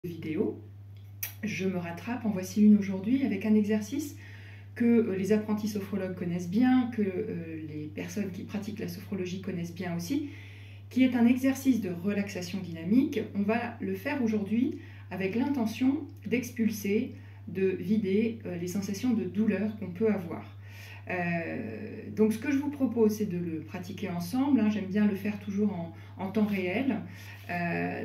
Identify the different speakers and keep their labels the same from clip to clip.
Speaker 1: vidéo. Je me rattrape, en voici une aujourd'hui avec un exercice que les apprentis sophrologues connaissent bien, que les personnes qui pratiquent la sophrologie connaissent bien aussi, qui est un exercice de relaxation dynamique. On va le faire aujourd'hui avec l'intention d'expulser, de vider les sensations de douleur qu'on peut avoir. Donc ce que je vous propose, c'est de le pratiquer ensemble. J'aime bien le faire toujours en temps réel.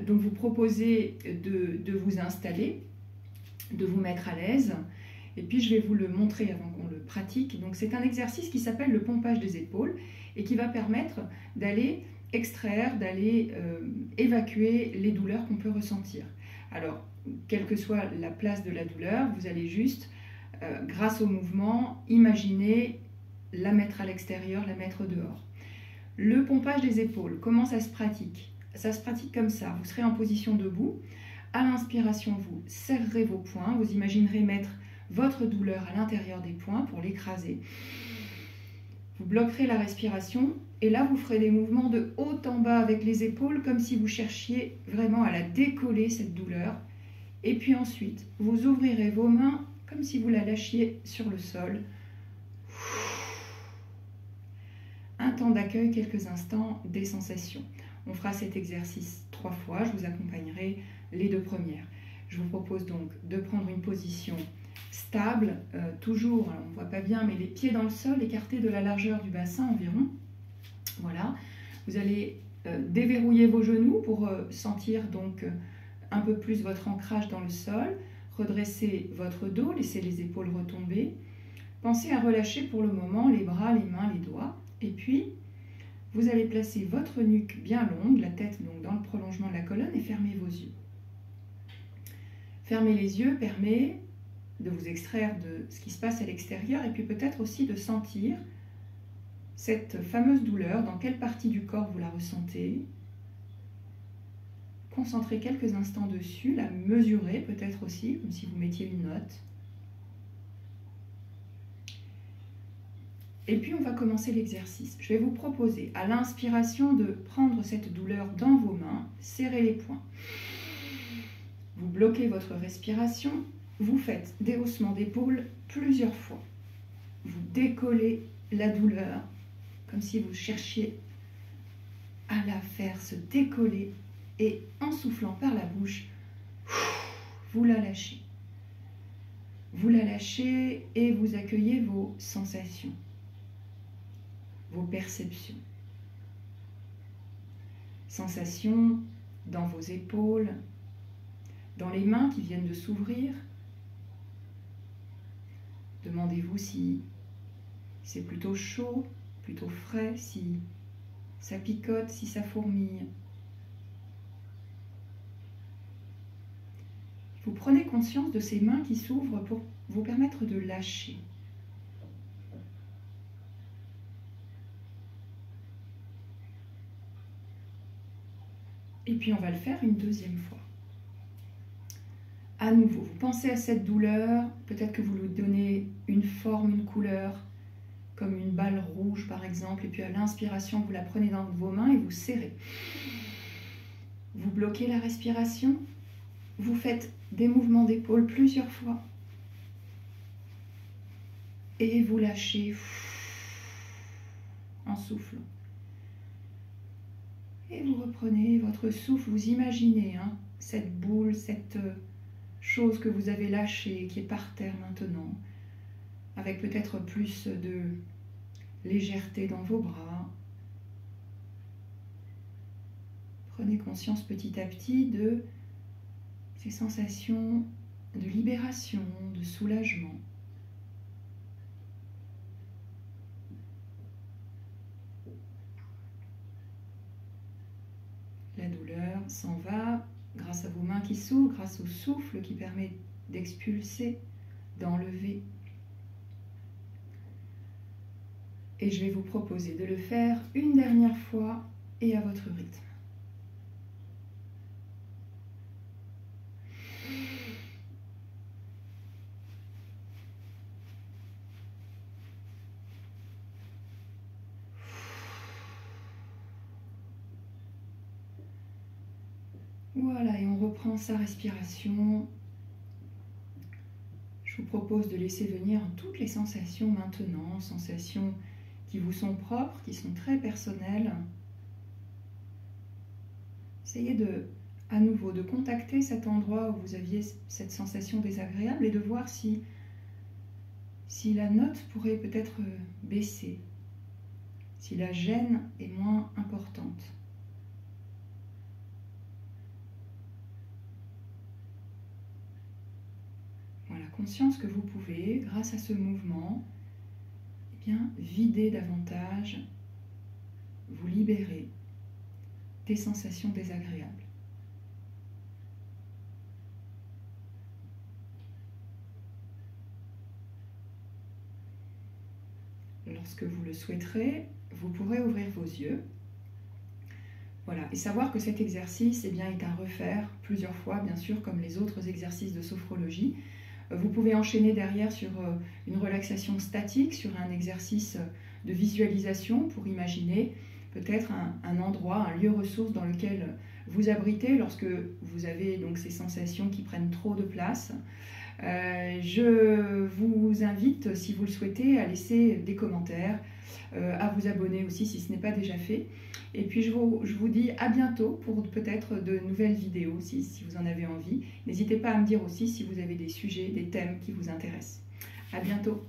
Speaker 1: Donc vous proposez de vous installer, de vous mettre à l'aise. Et puis je vais vous le montrer avant qu'on le pratique. Donc c'est un exercice qui s'appelle le pompage des épaules et qui va permettre d'aller extraire, d'aller évacuer les douleurs qu'on peut ressentir. Alors, quelle que soit la place de la douleur, vous allez juste, grâce au mouvement, imaginer la mettre à l'extérieur, la mettre dehors. Le pompage des épaules, comment ça se pratique? Ça se pratique comme ça. Vous serez en position debout. À l'inspiration, vous serrerez vos poings. Vous imaginerez mettre votre douleur à l'intérieur des poings pour l'écraser. Vous bloquerez la respiration et là, vous ferez des mouvements de haut en bas avec les épaules comme si vous cherchiez vraiment à la décoller, cette douleur. Et puis ensuite, vous ouvrirez vos mains comme si vous la lâchiez sur le sol. Un temps d'accueil, quelques instants, des sensations. On fera cet exercice 3 fois, je vous accompagnerai les 2 premières. Je vous propose donc de prendre une position stable, toujours, on ne voit pas bien, mais les pieds dans le sol, écartés de la largeur du bassin environ. Voilà, vous allez déverrouiller vos genoux pour sentir donc un peu plus votre ancrage dans le sol. Redressez votre dos, laissez les épaules retomber. Pensez à relâcher pour le moment les bras, les mains, les doigts. Et puis, vous allez placer votre nuque bien longue, la tête donc dans le prolongement de la colonne et fermez vos yeux. Fermer les yeux permet de vous extraire de ce qui se passe à l'extérieur et puis peut-être aussi de sentir cette fameuse douleur, dans quelle partie du corps vous la ressentez. Concentrez quelques instants dessus, la mesurer peut-être aussi, comme si vous mettiez une note. Et puis on va commencer l'exercice. Je vais vous proposer à l'inspiration de prendre cette douleur dans vos mains, serrez les poings. Vous bloquez votre respiration, vous faites des haussements d'épaules plusieurs fois. Vous décollez la douleur comme si vous cherchiez à la faire se décoller et en soufflant par la bouche, vous la lâchez. Vous la lâchez et vous accueillez vos sensations, vos perceptions. Sensations dans vos épaules, dans les mains qui viennent de s'ouvrir. Demandez-vous si c'est plutôt chaud, plutôt frais, si ça picote, si ça fourmille. Vous prenez conscience de ces mains qui s'ouvrent pour vous permettre de lâcher. Et puis on va le faire une deuxième fois. À nouveau, vous pensez à cette douleur, peut-être que vous lui donnez une forme, une couleur, comme une balle rouge par exemple, et puis à l'inspiration, vous la prenez dans vos mains et vous serrez. Vous bloquez la respiration, vous faites des mouvements d'épaule plusieurs fois et vous lâchez en soufflant. Et vous reprenez votre souffle, vous imaginez cette boule, cette chose que vous avez lâchée, qui est par terre maintenant, avec peut-être plus de légèreté dans vos bras. Prenez conscience petit à petit de ces sensations de libération, de soulagement. La douleur s'en va grâce à vos mains qui s'ouvrent, grâce au souffle qui permet d'expulser, d'enlever. Et je vais vous proposer de le faire une dernière fois et à votre rythme. Voilà, et on reprend sa respiration. Je vous propose de laisser venir toutes les sensations maintenant, sensations qui vous sont propres, qui sont très personnelles. Essayez à nouveau de contacter cet endroit où vous aviez cette sensation désagréable et de voir si la note pourrait peut-être baisser, si la gêne est moins importante. Voilà, conscience que vous pouvez, grâce à ce mouvement, eh bien, vider davantage, vous libérer des sensations désagréables. Lorsque vous le souhaiterez, vous pourrez ouvrir vos yeux. Voilà, et savoir que cet exercice est à refaire plusieurs fois, bien sûr, comme les autres exercices de sophrologie. Vous pouvez enchaîner derrière sur une relaxation statique, sur un exercice de visualisation pour imaginer peut-être un endroit, un lieu ressource dans lequel vous abritez lorsque vous avez donc ces sensations qui prennent trop de place. Je vous invite, si vous le souhaitez, à laisser des commentaires, à vous abonner aussi si ce n'est pas déjà fait. Et puis je vous dis à bientôt pour peut-être de nouvelles vidéos si vous en avez envie. N'hésitez pas à me dire aussi si vous avez des sujets, des thèmes qui vous intéressent. À bientôt.